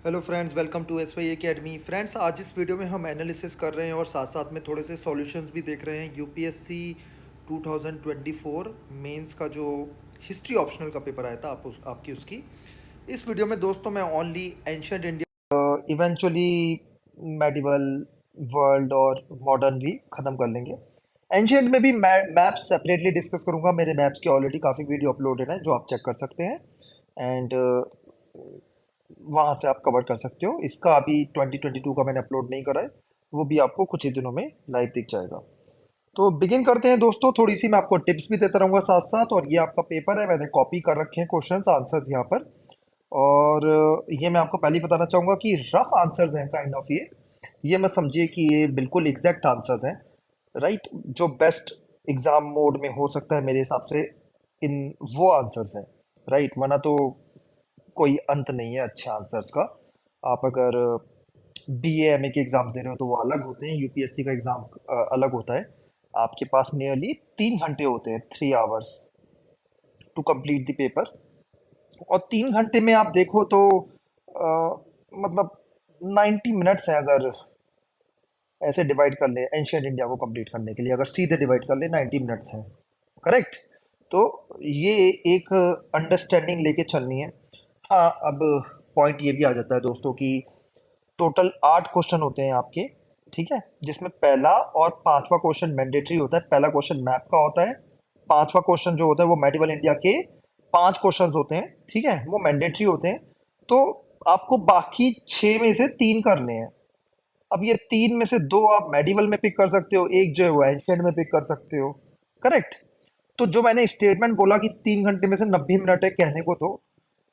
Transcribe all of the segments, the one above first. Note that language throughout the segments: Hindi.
Hello friends, welcome to S Y academy. Friends, आज इस वीडियो में हम एनालिसिस कर रहे हैं और साथ साथ में थोड़े से सॉल्यूशंस भी देख रहे हैं यूपीएससी 2024 मेंस का जो हिस्ट्री ऑप्शनल का पेपर आया था आपकी उसकी। इस वीडियो में दोस्तों मैं only ancient India eventually medieval world और मॉडर्न भी ख़त्म कर लेंगे। एंशियंट में भी मैं मैप्स सेपरेटली डिस्कस करूंगा। मेरे मैप्स की ऑलरेडी काफ़ी वीडियो अपलोडेड हैं जो आप चेक कर सकते हैं एंड वहाँ से आप कवर कर सकते हो। इसका अभी 2022 का मैंने अपलोड नहीं करा है, वो भी आपको कुछ ही दिनों में लाइव दिख जाएगा। तो बिगिन करते हैं दोस्तों। थोड़ी सी मैं आपको टिप्स भी देता रहूँगा साथ साथ। और ये आपका पेपर है, मैंने कॉपी कर रखे हैं क्वेश्चंस आंसर्स यहाँ पर। और ये मैं आपको पहले ही बताना चाहूँगा कि रफ आंसर्स हैं काइंड ऑफ ये मत समझिए कि ये बिल्कुल एग्जैक्ट आंसर्स हैं। राइट, जो बेस्ट एग्जाम मोड में हो सकता है मेरे हिसाब से इन वो आंसर्स हैं। राइट, वरना तो कोई अंत नहीं है अच्छे आंसर्स का। आप अगर बी एम ए के एग्जाम्स दे रहे हो तो वो अलग होते हैं, यूपीएससी का एग्जाम अलग होता है। आपके पास नियरली 3 घंटे होते हैं, 3 hours to complete the paper. और 3 घंटे में आप देखो तो मतलब 90 मिनट्स है। अगर ऐसे डिवाइड कर ले एंशियंट इंडिया को कंप्लीट करने के लिए, अगर सीधे डिवाइड कर ले 90 मिनट्स हैं, करेक्ट। तो ये एक अंडरस्टैंडिंग लेके चलनी है। हाँ, अब पॉइंट ये भी आ जाता है दोस्तों कि टोटल 8 क्वेश्चन होते हैं आपके, ठीक है, जिसमें पहला और पांचवा क्वेश्चन मैंडेटरी होता है। पहला क्वेश्चन मैप का होता है, पांचवा क्वेश्चन जो होता है वो मेडिवल इंडिया के 5 क्वेश्चन होते हैं, ठीक है, वो मैंडेटरी होते हैं। तो आपको बाकी 6 में से 3 करने हैं। अब ये 3 में से 2 आप मेडिवल में पिक कर सकते हो, एक जो है वो एंशियंट में पिक कर सकते हो, करेक्ट। तो जो मैंने स्टेटमेंट बोला कि 3 घंटे में से 90 मिनट है कहने को, तो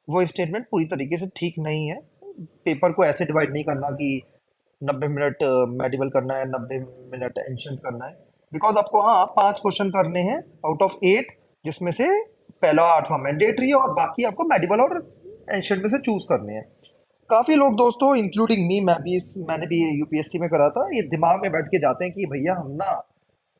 वो स्टेटमेंट पूरी तरीके से ठीक नहीं है। पेपर को ऐसे डिवाइड नहीं करना कि 90 मिनट मेडिवल करना है, 90 मिनट एंशियंट करना है। बिकॉज आपको, हाँ, 5 क्वेश्चन करने हैं आउट ऑफ 8, जिसमें से पहला 8वां मैंडेटरी है और बाकी आपको मेडिवल और एंशियंट में से चूज करने हैं। काफी लोग दोस्तों इंक्लूडिंग मी, मैंने भी यूपीएससी में करा था, ये दिमाग में बैठ के जाते हैं कि भैया हम ना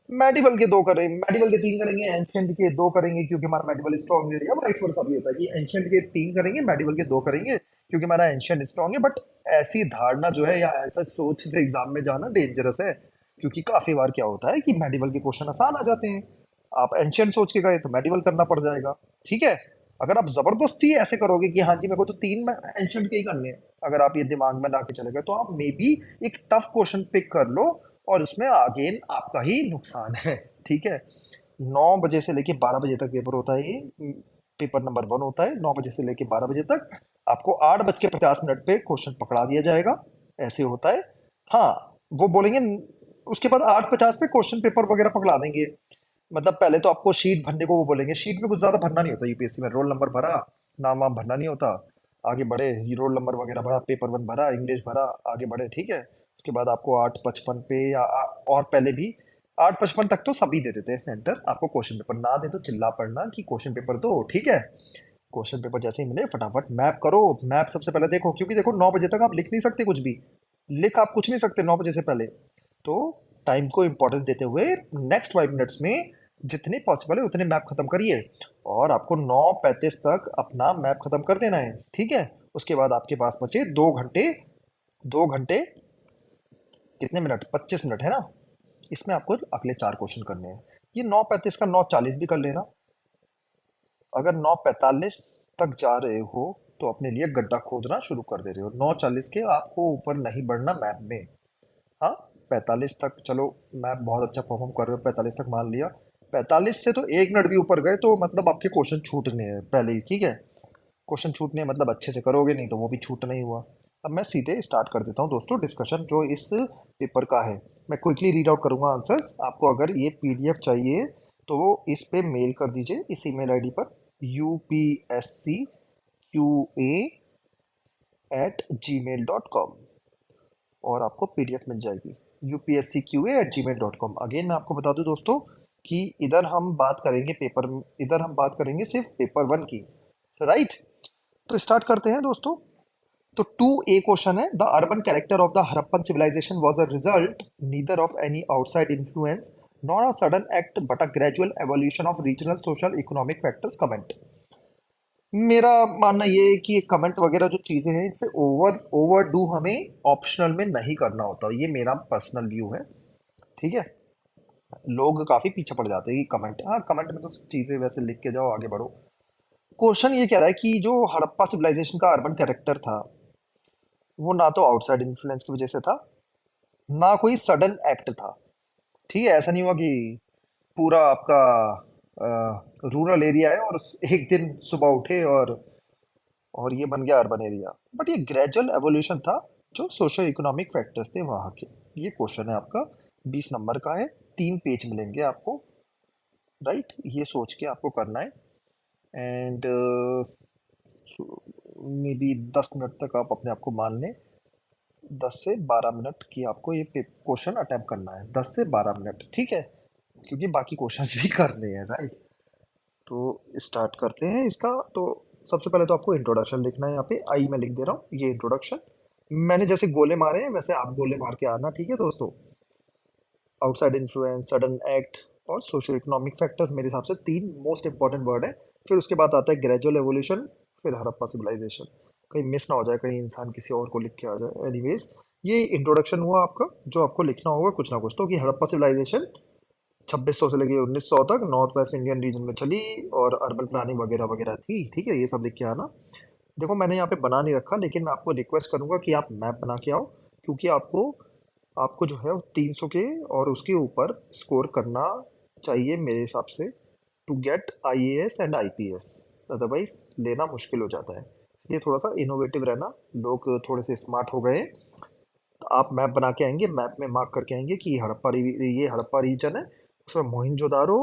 मेडिवल के 2 करेंगे, मेडिवल के 3 करेंगे, एंशियंट के 2 करेंगे क्योंकि हमारा मेडिवल स्ट्रॉन्ग है। या वाइस वर्सा भी होता है कि एंशियंट के 3 करेंगे, मेडिवल के 2 करेंगे क्योंकि हमारा एंशियंट स्ट्रॉन्ग है। बट ऐसी धारणा जो है या ऐसा सोच से एग्जाम में जाना डेंजरस है। क्योंकि काफी बार क्या होता है कि मेडिवल के क्वेश्चन आसान आ जाते हैं, आप एंशियंट सोच के गए तो मेडिवल करना पड़ जाएगा, ठीक है। अगर आप जबरदस्ती ऐसे करोगे कि हाँ जी मेरे को तो 3 में एंशियंट के ही करने हैं, अगर आप ये दिमाग में ला के चले गए, तो आप मे बी एक टफ क्वेश्चन पिक कर लो और उसमें अगेन आपका ही नुकसान है, ठीक है। 9 बजे से लेके 12 बजे तक पेपर होता है ये। पेपर नंबर 1 होता है 9 बजे से लेके 12 बजे तक। आपको 8:50 पे क्वेश्चन पकड़ा दिया जाएगा, ऐसे होता है। हाँ, वो बोलेंगे उसके बाद 8:50 पे क्वेश्चन पेपर वगैरह पकड़ा देंगे। मतलब पहले तो आपको शीट भरने को वो बोलेंगे, शीट में कुछ ज्यादा भरना नहीं होता यूपीएससी में। रोल नंबर भरा, नाम वाम भरना नहीं होता, आगे बढ़े, ये रोल नंबर वगैरह भरा, पेपर 1 भरा, इंग्लिश भरा, आगे बढ़े, ठीक है। उसके बाद आपको 8:55 पे या और पहले भी 8:55 तक तो सभी दे देते हैं सेंटर। आपको क्वेश्चन पेपर ना दे तो चिल्ला पड़ना कि क्वेश्चन पेपर दो, ठीक है। क्वेश्चन पेपर जैसे ही मिले फटाफट मैप करो। मैप सबसे पहले देखो, क्योंकि देखो 9 बजे तक आप लिख नहीं सकते कुछ भी, लिख आप कुछ नहीं सकते 9 बजे से पहले। तो टाइम को इंपॉर्टेंस देते हुए नेक्स्ट 5 मिनट्स में जितने पॉसिबल है उतने मैप खत्म करिए। और आपको 9:35 तक अपना मैप खत्म कर देना है, ठीक है। उसके बाद आपके पास बचे 2 घंटे। 2 घंटे कितने मिनट, 25 मिनट है ना। इसमें आपको अगले 4 क्वेश्चन करने हैं। ये 9:35 का 9:40 भी कर लेना। अगर 9:45 तक जा रहे हो तो अपने लिए गड्ढा खोदना शुरू कर दे रहे हो। 9:40 के आपको ऊपर नहीं बढ़ना मैप में। हाँ, 45 तक चलो, मैप बहुत अच्छा परफॉर्म कर रहे हो, 45 तक मान लिया। 45 से तो 1 मिनट भी ऊपर गए तो मतलब आपके क्वेश्चन छूटने हैं पहले ही, ठीक है। क्वेश्चन छूटने हैं मतलब अच्छे से करोगे, नहीं तो वो भी छूटना ही हुआ। अब मैं सीधे स्टार्ट कर देता हूँ दोस्तों डिस्कशन जो इस पेपर का है। मैं क्विकली रीड आउट करूंगा आंसर्स। आपको अगर ये पीडीएफ चाहिए तो वो इस पे मेल कर दीजिए, इस ईमेल आईडी पर, upscqa@gmail.com, और आपको पीडीएफ मिल जाएगी upscqa@gmail.com। अगेन मैं आपको बता दूं दोस्तों कि इधर हम बात करेंगे पेपर, इधर हम बात करेंगे सिर्फ पेपर 1 की, राइट। तो स्टार्ट करते हैं दोस्तों। तो 2A क्वेश्चन है, the urban character of the Harappan civilization was a result neither of any outside influence not a sudden act but a gradual evolution of regional social economic factors, comment. मेरा मानना ये है कि कमेंट वगैरह जो चीज़ें हैं इसे ओवर डू हमें ऑप्शनल में नहीं करना होता, ये मेरा पर्सनल व्यू है। ठीक है। लोग काफ़ी पीछे पड़ जाते हैं कि कमेंट, हाँ कमेंट में तो चीज़ें वैसे लिख के जाओ आगे बढ़ो। क्वेश्चन ये कह रहा है कि जो हड़प्पा सिविलाइजेशन का अर्बन कैरेक्टर था, वो ना तो आउटसाइड इन्फ्लुएंस की वजह से था, ना कोई सडन एक्ट था। ठीक है, ऐसा नहीं हुआ कि पूरा आपका रूरल एरिया है और एक दिन सुबह उठे और ये बन गया अर्बन एरिया। बट ये ग्रेजुअल एवोल्यूशन था, जो सोशो इकोनॉमिक फैक्टर्स थे वहाँ के। ये क्वेश्चन है आपका, 20 नंबर का है, 3 पेज मिलेंगे आपको। राइट, ये सोच के आपको करना है। एंड मे बी 10 मिनट तक आप अपने आप को मान लें। 10 से 12 मिनट की आपको ये क्वेश्चन अटेम्प्ट करना है, 10 से 12 मिनट, ठीक है। क्योंकि बाकी क्वेश्चंस भी करने हैं, राइट। तो स्टार्ट करते हैं इसका। तो सबसे पहले तो आपको इंट्रोडक्शन लिखना है, यहाँ पे आई मैं लिख दे रहा हूँ, ये इंट्रोडक्शन। मैंने जैसे गोले मारे हैं वैसे आप गोले मार के आना, ठीक है दोस्तों। आउटसाइड इन्फ्लुएंस, सडन एक्ट और सोशो इकोनॉमिक फैक्टर्स मेरे हिसाब से 3 मोस्ट इंपॉर्टेंट वर्ड है। फिर उसके बाद आता है ग्रेजुअल एवोल्यूशन, फिर हड़प्पा सिविलाइजेशन। कहीं मिस ना हो जाए, कहीं इंसान किसी और को लिख के आ जाए। एनीवेज, ये इंट्रोडक्शन हुआ आपका, जो आपको लिखना होगा कुछ ना कुछ तो, कि हड़प्पा सिविलाइजेशन 2600 से लेके 1900 तक नॉर्थ वेस्ट इंडियन रीजन में चली और अर्बन प्लानिंग वगैरह वगैरह थी। ठीक है, ये सब लिख के आना। देखो मैंने यहाँ पे बना नहीं रखा, लेकिन मैं आपको रिक्वेस्ट करूंगा कि आप मैप बना के आओ, क्योंकि आपको आपको जो है 300 के और उसके ऊपर स्कोर करना चाहिए मेरे हिसाब से, to get IAS and IPS. Otherwise लेना मुश्किल हो जाता है। ये थोड़ा सा इनोवेटिव रहना, लोग थोड़े से स्मार्ट हो गए हैं। तो आप मैप बना के आएंगे, मैप में मार्क करके आएंगे कि ये हड़प्पा रीजन है, उसमें मोहिंजोदारो,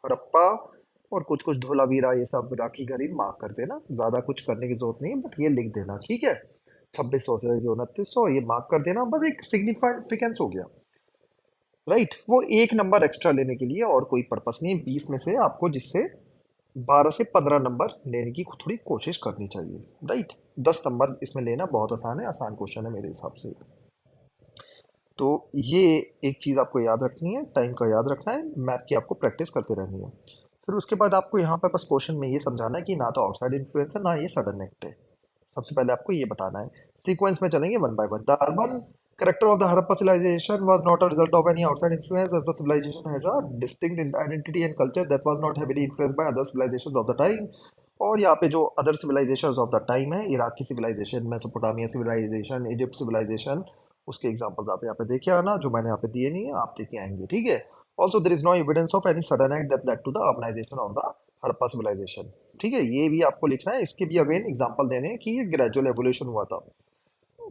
हड़प्पा और कुछ कुछ धोलावीरा, ये सब राखी गरीब मार्क कर देना। ज़्यादा कुछ करने की जरूरत नहीं है, बट ये लिख देना, ठीक है। 2600 से 2900 ये मार्क कर देना, बस एक सिग्निफिकेंस हो गया। राइट, वो 1 नंबर एक्स्ट्रा लेने के लिए, और कोई पर्पस नहीं है। 20 में से आपको जिससे 12 से 15 नंबर लेने की थोड़ी कोशिश करनी चाहिए। राइट, 10 नंबर इसमें लेना बहुत आसान है, आसान क्वेश्चन है मेरे हिसाब से। तो ये एक चीज़ आपको याद रखनी है, टाइम का याद रखना है, मैथ की आपको प्रैक्टिस करते रहनी है। फिर उसके बाद आपको यहाँ पर बस क्वेश्चन में ये समझाना है कि ना तो आउटसाइड इन्फ्लुएंस है, ना ये सडन एक्ट है। सबसे पहले आपको ये बताना है। सीक्वेंस में चलेंगे one by one. The urban character of the Harappa civilization was not a result of any outside influence, as the civilization had a distinct identity and culture that was not heavily influenced by other civilizations of the time. और यहाँ पे जो other civilisation of the time है, Iraqi civilisation, Mesopotamia civilisation, Egypt civilisation, उसके एग्जांपल्स आप यहाँ पे देखे आना, जो मैंने यहाँ पे दिए नहीं है आप देखे आएंगे, ठीक है। Also there is no evidence of any sudden act that led to the urbanization of the Harappa civilization. ठीक है, ये भी आपको लिखना है। इसके भी अगेन एग्जाम्पल देने हैं कि ये ग्रेजुअल एवोल्यूशन हुआ था।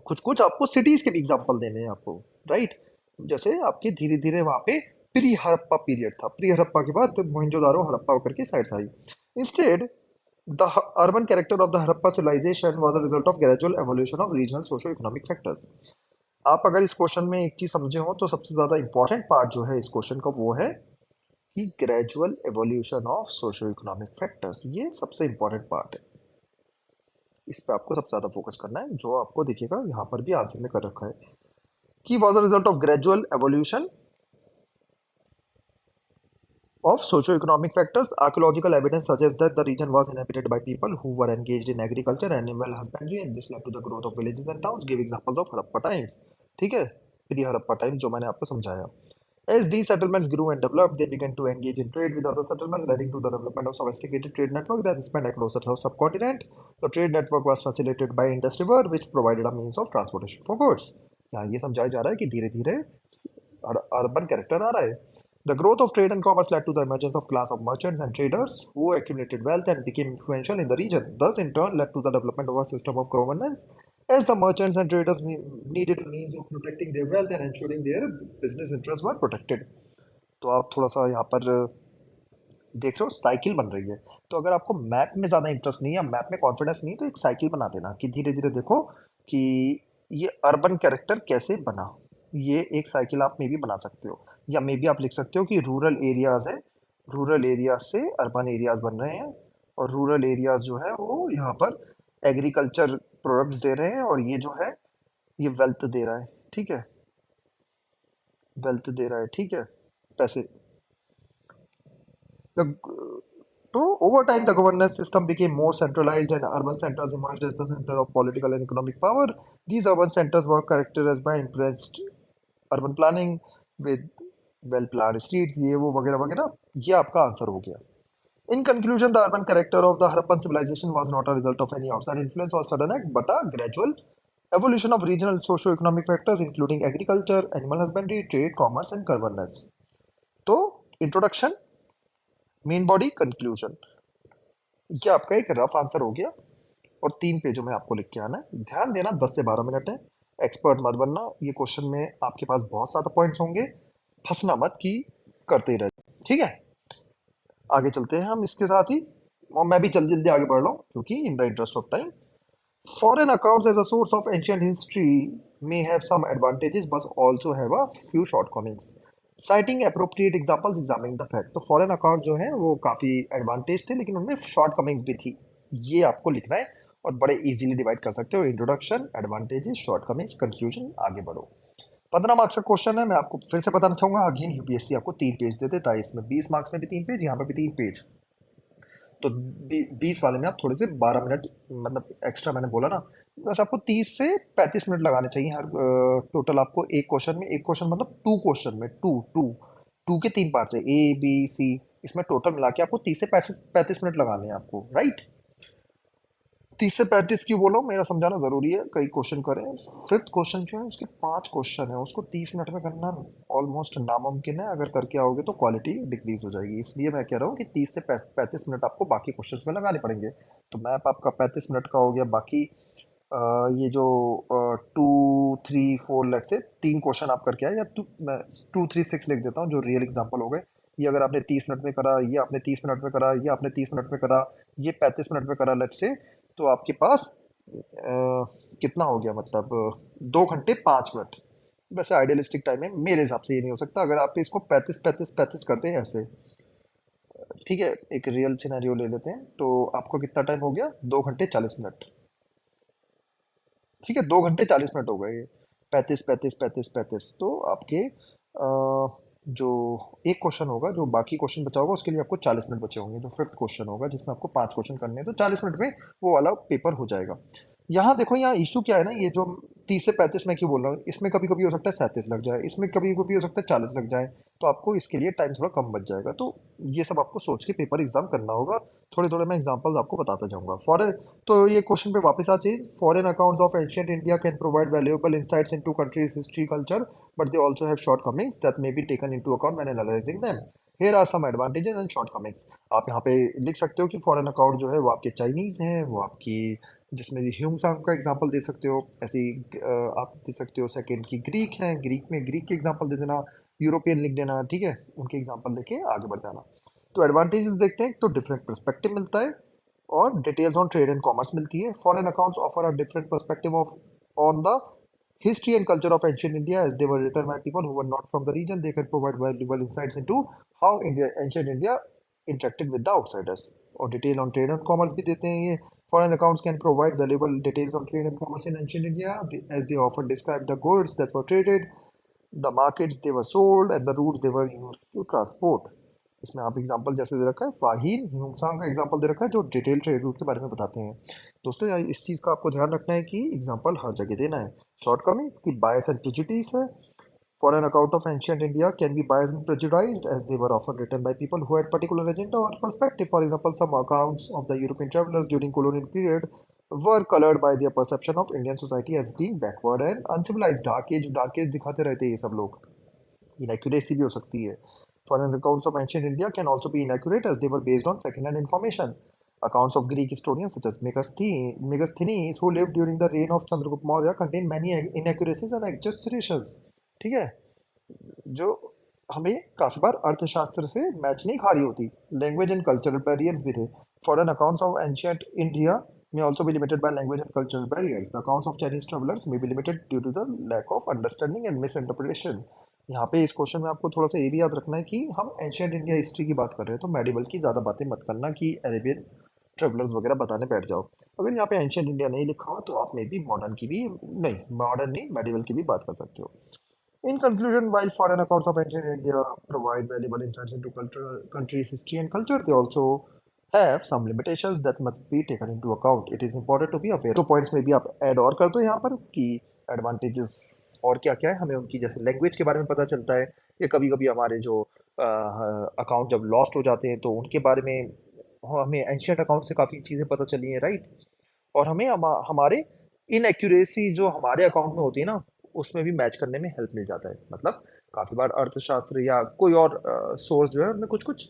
कुछ कुछ आपको सिटीज के भी एग्जाम्पल देने हैं आपको। राइट, जैसे आपके धीरे धीरे वहां पे प्री हड़प्पा पीरियड था, प्री हड़प्पा के बाद मोहनजोदारो हड़प्पा करके साइड्स आई। Instead the urban character of the Harappa civilization was a result of gradual evolution of regional socio economic factors. आप अगर इस क्वेश्चन में एक चीज समझे हो, तो सबसे ज्यादा इंपॉर्टेंट पार्ट जो है इस क्वेश्चन का वो है कि gradual evolution of socio economic factors, ये सबसे इंपॉर्टेंट पार्ट है। इस पे आपको सबसे ज्यादा फोकस करना है, जो आपको दिखेगा यहाँ पर भी आंसर में कर रखा है कि was a result of gradual evolution of socio-economic factors. Archaeological evidence suggests that the region was inhabited by people who were engaged in agriculture and animal husbandry, and this led to the growth of villages and towns. Give examples of Harappa times. ठीक है, प्री हड़प्पा टाइम्स जो मैंने आपको समझाया। As these settlements grew and developed, they began to engage in trade with other settlements, leading to the development of sophisticated trade network that spanned across the subcontinent. The trade network was facilitated by Indus River, which provided a means of transportation for goods. यहाँ ये समझाया जा रहा है कि धीरे धीरे अर्बन कैरेक्टर आ रहा है। The growth of trade and commerce led to the emergence of class of merchants and traders who accumulated wealth and became influential in the region. Thus, in turn, led to the development of a system of governance, as the merchants and traders needed a means of protecting their wealth and ensuring their business interests were protected. तो आप थोड़ा सा यहाँ पर देख रहे हो साइकिल बन रही है। तो अगर आपको मैप में ज़्यादा इंटरेस्ट नहीं है, मैप में कॉन्फिडेंस नहीं है, तो एक साइकिल बना देना कि धीरे धीरे देखो कि ये अर्बन कैरेक्टर कैसे बना। ये एक साइकिल आप मे भी बना सकते हो, या मे भी आप लिख सकते हो कि रूरल एरियाज है, रूरल एरियाज से अर्बन एरियाज बन रहे हैं, और रूरल एरियाज जो है वो यहाँ पर एग्रीकल्चर प्रोडक्ट्स दे रहे हैं, और ये जो है ये वेल्थ दे रहा है। ठीक है, वेल्थ दे रहा है, ठीक है, पैसे। तो over time, the governance system became more centralized and urban centers emerged as the center of political and economic power. These urban centers were characterized by impressed urban planning with well-planned streets, ये वो वगैरह वगैरह. ये आपका आंसर हो गया. In conclusion, the urban character of the Harappan civilization was not a result of any outside influence or sudden act, but a gradual evolution of regional socio-economic factors, including agriculture, animal husbandry, trade, commerce, and governance. तो इंट्रोडक्शन, मेन बॉडी, कंक्लूजन, ये आपका एक रफ आंसर हो गया और 3 पेजों में आपको लिख के आना है. ध्यान देना, 10 से 12 मिनट है. एक्सपर्ट मत बनना. ये क्वेश्चन में आपके पास बहुत सारे पॉइंट्स होंगे. फंसना मत कि करते ही रहे. ठीक है, आगे चलते हैं हम इसके साथ ही. और मैं भी जल्दी जल्दी आगे बढ़ रहा हूँ क्योंकि in the interest of time. Foreign accounts as a source of ancient history may have some advantages but also have a few shortcomings. Citing appropriate examples, examining the fact. तो फॉरेन अकाउंट जो है वो काफ़ी एडवांटेज थे लेकिन उनमें शॉर्टकमिंग्स भी थी. ये आपको लिखना है और बड़े इजीली डिवाइड कर सकते हो. इंट्रोडक्शन, एडवांटेजेस, शॉर्टकमिंग्स, कंक्लूजन, आगे बढ़ो. 15 मार्क्स का क्वेश्चन है. मैं आपको फिर से बताना चाहूंगा, अगेन यूपीएससी आपको 3 पेज देते था. इसमें 20 मार्क्स में भी 3 पेज, यहाँ पे भी 3 पेज. तो 20 वाले में आप थोड़े से 12 मिनट मतलब एक्स्ट्रा मैंने बोला ना, बस आपको 30 से 35 मिनट लगाने चाहिए हर टोटल. आपको एक क्वेश्चन में, एक क्वेश्चन मतलब 2 क्वेश्चन में, टू टू टू के 3 पार्ट है, ए बी सी. इसमें टोटल मिला के आपको 30 से 35 मिनट लगाने हैं आपको, राइट. 30 से 35 क्यों बोलो, मेरा समझाना जरूरी है. कई क्वेश्चन करें. फिफ्थ क्वेश्चन जो है उसके 5 क्वेश्चन है, उसको 30 मिनट में करना ऑलमोस्ट नामुमकिन है. अगर करके आओगे तो क्वालिटी डिक्रीज हो जाएगी. इसलिए मैं कह रहा हूँ कि 30 से 35 मिनट आपको बाकी क्वेश्चंस में लगाने पड़ेंगे. तो मैप आपका 35 मिनट का हो गया. बाकी ये जो 2 3 4 लेट से 3 क्वेश्चन आप करके आए, या मैं 2 3 6 लिख देता हूँ जो रियल एग्जाम्पल हो गए. ये अगर आपने 30 मिनट में करा, ये आपने 30 मिनट में करा, ये आपने 30 मिनट में करा, ये 35 मिनट में करा लेट से, तो आपके पास कितना हो गया, मतलब 2 घंटे 5 मिनट. वैसे आइडियलिस्टिक टाइम है, मेरे हिसाब से ये नहीं हो सकता. अगर आप इसको 35 35 35 करते हैं ऐसे, ठीक है, एक रियल सिनेरियो ले लेते हैं, तो आपको कितना टाइम हो गया, 2 घंटे 40 मिनट. ठीक है, 2 घंटे 40 मिनट हो गए. 35 35 35 35, तो आपके जो एक क्वेश्चन होगा, जो बाकी क्वेश्चन बचा होगा उसके लिए आपको 40 मिनट बचे होंगे. जो फिफ्थ क्वेश्चन होगा जिसमें आपको 5 क्वेश्चन करने हैं, तो 40 मिनट में वो वाला पेपर हो जाएगा. यहाँ देखो, यहाँ इशू क्या है ना, ये जो 30 से 35 में क्यों बोल रहा हूँ, इसमें कभी कभी हो सकता है 37 लग जाए, इसमें कभी कभी हो सकता है 40 लग जाए. तो आपको इसके लिए टाइम थोड़ा कम बच जाएगा. तो ये सब आपको सोच के पेपर एग्जाम करना होगा. थोड़े थोड़े मैं एग्जाम्पल्स आपको बताता जाऊंगा. फॉरेन, तो ये क्वेश्चन पे वापस आ जाइए. Foreign accounts of ancient India can provide valuable insights into countries history culture, but they also have shortcomings that may be taken into account when analyzing them. Here are some advantages and shortcomings. आप यहाँ पे लिख सकते हो कि फॉरेन अकाउंट जो है वो आपके चाइनीज़ हैं, वो आपकी, जिसमें ह्यूमसांग का एग्जांपल दे सकते हो. ऐसे ही आप दे सकते हो सेकंड की ग्रीक हैं, ग्रीक में ग्रीक के एग्जांपल दे देना, यूरोपियन लिख देना. ठीक है, उनके एग्जांपल लेके आगे बढ़ जाना. तो एडवांटेजेस देखते हैं. तो डिफरेंट पर्सपेक्टिव मिलता है और details on trade and commerce मिलती है. Foreign accounts offer a different perspective of on the history and culture of ancient India, as they were written by people who were not from the region. They can provide valuable insights into how ancient India interacted with the outsiders. और detail on trade and commerce भी देते हैं ये. Foreign accounts can provide valuable details on trade and commerce in ancient India, as they often describe the goods that were traded, the markets they were sold, and the routes they were used to transport. इसमें आप एग्जांपल जैसे दे रखा है, फाहिन ह्यूमसांग का एग्जांपल दे रखा है जो डिटेल ट्रेड रूट के बारे में बताते हैं. दोस्तों यार, इस चीज़ का आपको ध्यान रखना है कि एग्जांपल हर जगह देना है. शॉर्टकमिंग्स की बायस एंड प्रेजुडिस है. Foreign account of ancient India can be biased and prejudiced as they were often written by people who had particular agenda or perspective. For example, some accounts of the European travelers during colonial period were colored by their perception of Indian society as being backward and uncivilized. Dark age दिखाते रहते हैं ये सब लोग. इनएक्यूरेसी भी हो सकती है. Foreign accounts of ancient India can also be inaccurate as they were based on second-hand information. Accounts of Greek historians such as Megasthenes, who lived during the reign of Chandragupta Maurya, contain many inaccuracies and exaggerations. ठीक है, जो हमें काफी बार अर्थशास्त्र से मैच नहीं खा रही होती. लैंग्वेज एंड कल्चरल बैरियर्स भी थे. Foreign accounts of ancient India may also be limited by language and cultural barriers. The accounts of Chinese travelers may be limited due to the lack of understanding and misinterpretation. यहाँ पे इस क्वेश्चन में आपको थोड़ा सा ये भी याद रखना है कि हम एंशियंट इंडिया हिस्ट्री की बात कर रहे हैं, तो मेडिवल की ज़्यादा बातें मत करना कि अरेबियन ट्रेवलर्स वगैरह बताने बैठ जाओ. अगर यहाँ पे एंशियंट इंडिया नहीं लिखा हो तो आप मे भी मॉडर्न की भी, नहीं मॉडर्न नहीं, मेडिवल की भी बात कर सकते हो. In conclusion, while foreign accounts of ancient India provide valuable insights into countries' history and culture, they also have some limitations that must be taken into account. It is important to be aware. तो पॉइंट्स में भी आप ऐड और कर दो यहाँ पर कि एडवांटेजेस और क्या क्या है, हमें उनकी जैसे लैंग्वेज के बारे में पता चलता है, या कभी कभी हमारे जो अकाउंट जब लॉस्ट हो जाते हैं तो उनके बारे में हमें एंशियंट अकाउंट से काफ़ी चीज़ें पता चली हैं, राइट। और हमें हमारे इनएक्यूरेसी जो हमारे अकाउंट में होती है ना, उसमें भी मैच करने में हेल्प मिल जाता है। मतलब काफ़ी बार अर्थशास्त्र या कोई और सोर्स जो है उनमें कुछ कुछ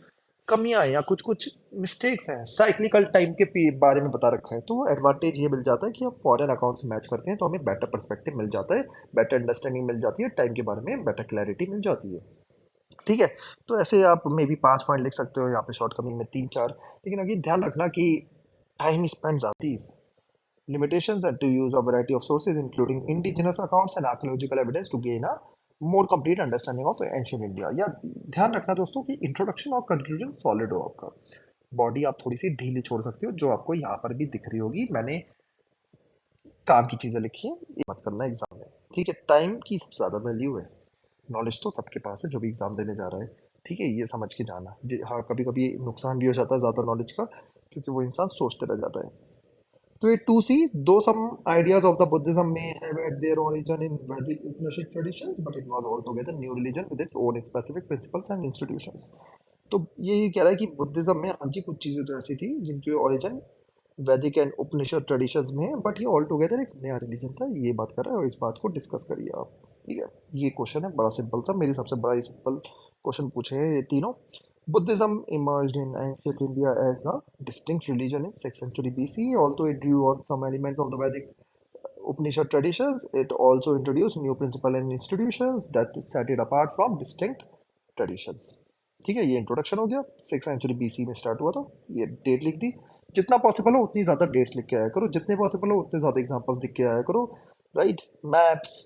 कमियां हैं या कुछ कुछ मिस्टेक्स हैं, साइक्लिकल टाइम के बारे में बता रखा है, तो एडवांटेज ये मिल जाता है कि हम फॉरेन अकाउंट से मैच करते हैं तो हमें बेटर पर्सपेक्टिव मिल जाता है, बेटर अंडरस्टैंडिंग मिल जाती है, टाइम के बारे में बेटर क्लैरिटी मिल जाती है। ठीक है, तो ऐसे आप मे बी 5 पॉइंट लिख सकते हो यहाँ पे, शॉर्ट कमिंग में 3-4। लेकिन अभी ध्यान रखना कि टाइम स्पेंड आती है, limitations and to use a variety of sources including indigenous accounts and archaeological evidence to gain a more complete understanding of ancient India। या ध्यान रखना दोस्तों कि इंट्रोडक्शन और कंक्लूजन सॉलिड हो आपका, बॉडी आप थोड़ी सी ढीली छोड़ सकते हो, जो आपको यहाँ पर भी दिख रही होगी, मैंने काम की चीज़ें लिखी हैं, ये मत करना एग्जाम में। ठीक है, टाइम की सबसे ज़्यादा वैल्यू है, नॉलेज तो सबके पास है जो भी एग्जाम देने जा रहा है। ठीक है, ये समझ के जाना जी। हाँ, कभी कभी नुकसान भी हो जाता है ज़्यादा नॉलेज का, क्योंकि वो इंसान सोचते रह जाता है। तो ये 2C, though some ideas of the Buddhism may have had their origin in Vedic Upanishad traditions, but it was altogether new religion with its own specific principles and institutions। तो ये कह रहा है कि बुद्धिज्म में हाँ जी कुछ चीज़ें तो ऐसी थी जिनकी ओरिजिन वैदिक एंड उपनिषद ट्रेडिशंस में है, बट ये ऑल टुगेदर एक नया रिलीजन था, ये बात कर रहा है, और इस बात को डिस्कस करिए आप। ठीक है, ये क्वेश्चन है बड़ा सिंपल सा, मेरी सबसे बड़ा सिंपल क्वेश्चन पूछे हैं ये तीनों। Buddhism emerged in ancient India as a distinct religion in 6th century BC. Although it drew on some elements of the Vedic Upanishad traditions, it also introduced new principles and institutions that set it apart from distinct traditions। ठीक है, ये इंट्रोडक्शन हो गया, 6th century BC में स्टार्ट हुआ था, ये डेट लिख दी। जितना पॉसिबल हो उतनी ज़्यादा डेट्स लिख के आया करो, जितने पॉसिबल हो उतने ज़्यादा एग्जांपल्स लिख के आया करो, राइट। मैप्स,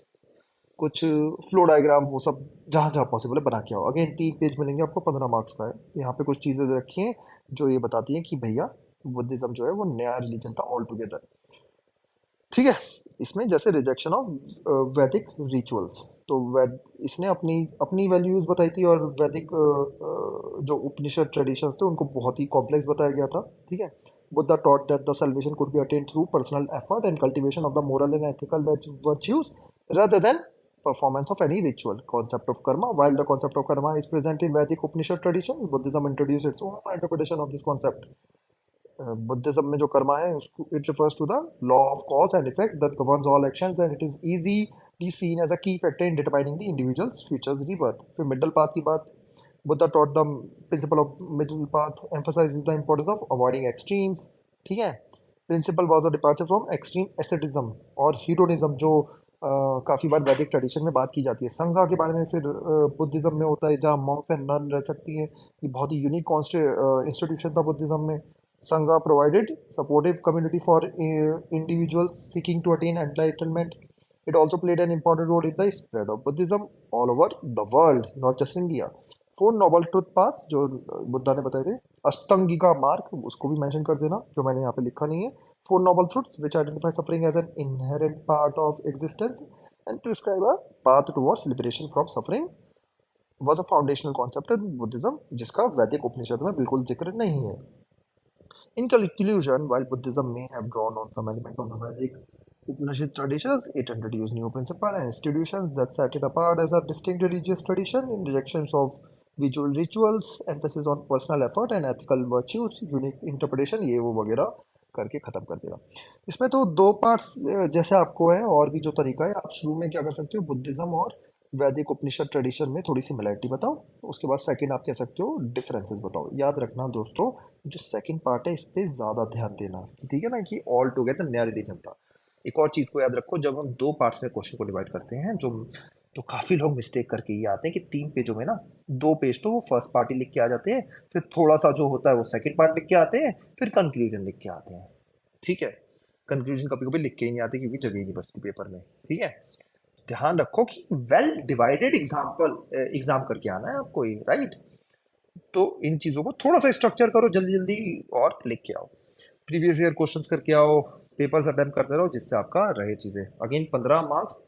कुछ फ्लो डायग्राम, वो सब जहाँ जहाँ पॉसिबल है बना के आओ। अगेन 3 पेज मिलेंगे आपको, 15 मार्क्स का है। यहाँ पे कुछ चीज़ें रखी हैं जो ये बताती हैं कि भैया बुद्धिज्म जो है वो नया रिलीजन था ऑल टुगेदर। ठीक है, इसमें जैसे रिजेक्शन ऑफ वैदिक रिचुअल्स, तो वैद इसने अपनी अपनी वैल्यूज बताई थी, और वैदिक जो उपनिषद ट्रेडिशंस थे उनको बहुत ही कॉम्प्लेक्स बताया गया था। ठीक है, Buddha taught that the salvation could be attained through personal effort and cultivation of the moral and ethical virtues rather than performance of any ritual। Concept of karma, while the concept of karma is present in Vedic Upanishad tradition, Buddhism introduced its own interpretation of this concept। Buddhism में जो कर्मा है उसको it refers to the law of cause and effect that governs all actions and it is easily seen as a key factor in determining the individual's future rebirth। फिर मिडल पाथ की बात, Buddha taught the principle of middle path, emphasizes the importance of avoiding extremes। ठीक है, principle was a departure from extreme asceticism और हीडोनिज्म, जो काफ़ी बार वैदिक ट्रेडिशन में बात की जाती है। संघा के बारे में फिर बुद्धिज्म में होता है, जहाँ मॉन्क्स एंड नन रह सकती हैं, ये बहुत ही यूनिक इंस्टीट्यूशन था बुद्धिज्म में। Sangha provided supportive community for individuals seeking to attain enlightenment. It also played an important role in the spread of Buddhism all over the world, not just India. 4 noble truth path जो बुद्धा ने बताए थे, अष्टांगिका मार्ग उसको भी मेंशन कर देना, जो मैंने यहाँ पे लिखा नहीं है। 4 noble truths which identify suffering as an inherent part of existence and prescribe a path towards liberation from suffering was a foundational concept in Buddhism, जिसका वैदिक उपनिषद में बिल्कुल जिक्र नहीं है। In conclusion, while Buddhism may have drawn on some elements of the Vedic Upanishad traditions, it introduced new principles and institutions that set it apart as a distinct religious tradition in rejections of visual rituals, emphasis on personal effort and ethical virtues, unique interpretation, ये वो वगैरह करके ख़त्म कर देगा। इसमें तो 2 पार्ट्स जैसे आपको है, और भी जो तरीका है, आप शुरू में क्या कर सकते हो, बुद्धिज़्म और वैदिक उपनिषद ट्रेडिशन में थोड़ी सिमिलरिटी बताओ, उसके बाद सेकंड आप कह सकते हो डिफरेंसेस बताओ। याद रखना दोस्तों, जो सेकंड पार्ट है इस पे ज़्यादा ध्यान देना, ठीक है ना, कि ऑल टुगेदर नया रिलीजन था। एक और चीज़ को याद रखो, जब हम 2 पार्ट्स में क्वेश्चन को डिवाइड करते हैं, जो तो काफ़ी लोग मिस्टेक करके ये आते हैं कि 3 पेजों में ना 2 पेज तो वो फर्स्ट पार्ट ही लिख के आ जाते हैं, फिर थोड़ा सा जो होता है वो सेकंड पार्ट लिख के आते हैं, फिर कंक्लूजन लिख के आते हैं। ठीक है, कंक्लूजन कभी कभी लिख के ही नहीं आते क्योंकि जगह ही नहीं बचती पेपर में। ठीक है, ध्यान रखो कि वेल डिवाइडेड एग्जाम करके आना है आपको ये, राइट। तो इन चीज़ों को थोड़ा सा स्ट्रक्चर करो जल्दी जल्दी और लिख के आओ, प्रीवियस ईयर क्वेश्चंस करके आओ, पेपर्स अटेम्प्ट करते रहो, जिससे आपका रहे चीज़ें। अगेन 15 मार्क्स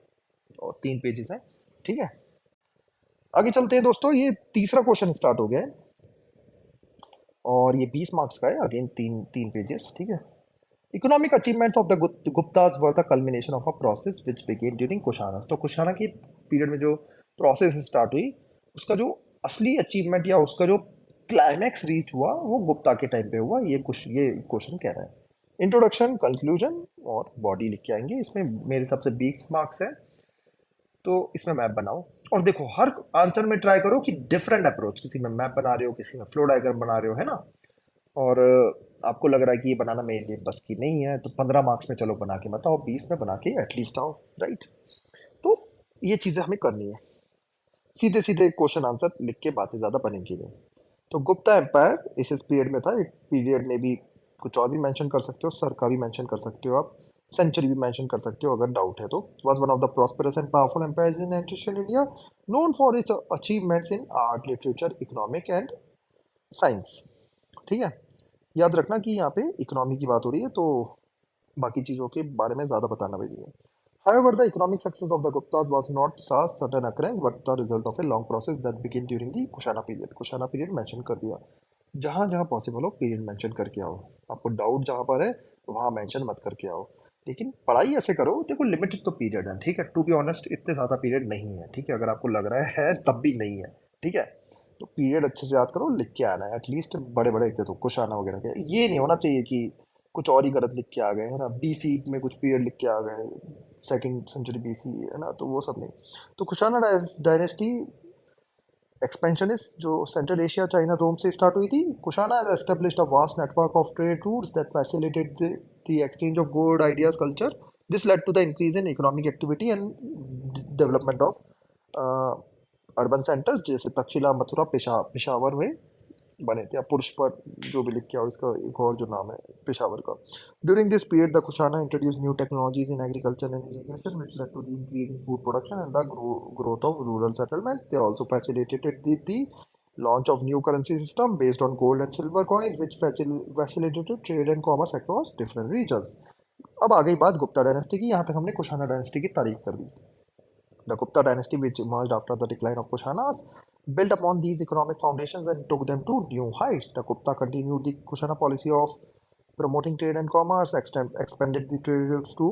और 3 पेजेस हैं। ठीक है, आगे चलते हैं दोस्तों, ये तीसरा क्वेश्चन स्टार्ट हो गया है। और ये 20 मार्क्स का है, अगेन तीन तीन पेजेस, ठीक है। Economic achievements of the Gupta's were the culmination of a process which begin during Kushana. तो कुशाना की पीरियड में जो प्रोसेस स्टार्ट हुई, उसका जो असली अचीवमेंट या उसका जो क्लाइमैक्स रीच हुआ वो गुप्ता के टाइम पे हुआ, ये क्वेश्चन कह रहा है। इंट्रोडक्शन, कंक्लूजन और बॉडी लिख के आएंगे। इसमें मेरे हिसाब से 20 मार्क्स है, तो इसमें मैप बनाओ। और देखो हर आंसर में ट्राई करो कि डिफरेंट अप्रोच, किसी में मैप बना रहे हो, किसी में फ्लो डायग्राम बना रहे हो, है ना। और आपको लग रहा है कि ये बनाना मेरे लिए बस की नहीं है, तो 15 मार्क्स में चलो बना के बताओ, 20 में बना के एटलीस्ट आओ, राइट। तो ये चीज़ें हमें करनी है, सीधे सीधे क्वेश्चन आंसर लिख के बातें ज़्यादा बनेंगी नहीं। तो गुप्ता एम्पायर इस पीरियड में था। एक पीरियड में भी कुछ और भी मेंशन कर सकते हो, सर का भी मेंशन कर सकते हो आप, सेंचुरी भी मेंशन कर सकते हो अगर डाउट है तो। Was one of the prosperous and powerful empires in ancient India, known for its achievements in art, literature, economic and science, ठीक है। याद रखना कि यहाँ पे इकोनॉमी की बात हो रही है, तो बाकी चीज़ों के बारे में ज़्यादा बताना भी नहीं है। However, the economic success of the Guptas was not a sudden occurrence, but the result of a long process that began during the Kushana period. Kushana period mention कर दिया, जहाँ जहाँ पॉसिबल हो पीरियड मेंशन करके आओ। आपको डाउट जहाँ पर है वहाँ मेंशन मत करके आओ, लेकिन पढ़ाई ऐसे करो। देखो लिमिटेड तो पीरियड है, ठीक है, टू बी ऑनेस्ट इतने ज़्यादा पीरियड नहीं है, ठीक है। अगर आपको लग रहा है तब भी नहीं है, ठीक है। तो पीरियड अच्छे से याद करो, लिख के आना है एटलीस्ट। बड़े बड़े के तो कुशाना वगैरह के ये नहीं होना चाहिए कि कुछ और ही गलत लिख के आ गए, है ना। बीसी में कुछ पीरियड लिख के आ गए, सेकंड सेंचुरी बीसी, है ना, तो वो सब नहीं। तो कुशाना डायनेस्टी एक्सपेंशनिस्ट जो सेंट्रल एशिया, चाइना, रोम से स्टार्ट हुई थी। Kushana has established a vast network of trade routes that facilitated the exchange of good ideas, culture. This led to the increase in economic activity and development of uh, urban centers जैसे तक्षशिला, मथुरा, पेशावर में बने थे, या पुरुष पर जो भी लिख के आओ, इसका एक और जो नाम है पेशावर का। During this period the Kushana introduce new technologies in agriculture and irrigation which led to the increase in food production and the growth of rural settlements. They also facilitated the launch of new currency system based on gold and silver coins which facilitated trade and commerce across different regions। अब आ गई बात गुप्ता डायनेस्टी की। यहाँ तक हमने कुशाना डायनेस्टी की तारीफ कर दी। The Gupta dynasty, which emerged after the decline of Kushanas, built upon these economic foundations and took them to new heights. The Gupta continued the Kushana policy of promoting trade and commerce, expanded the trade routes to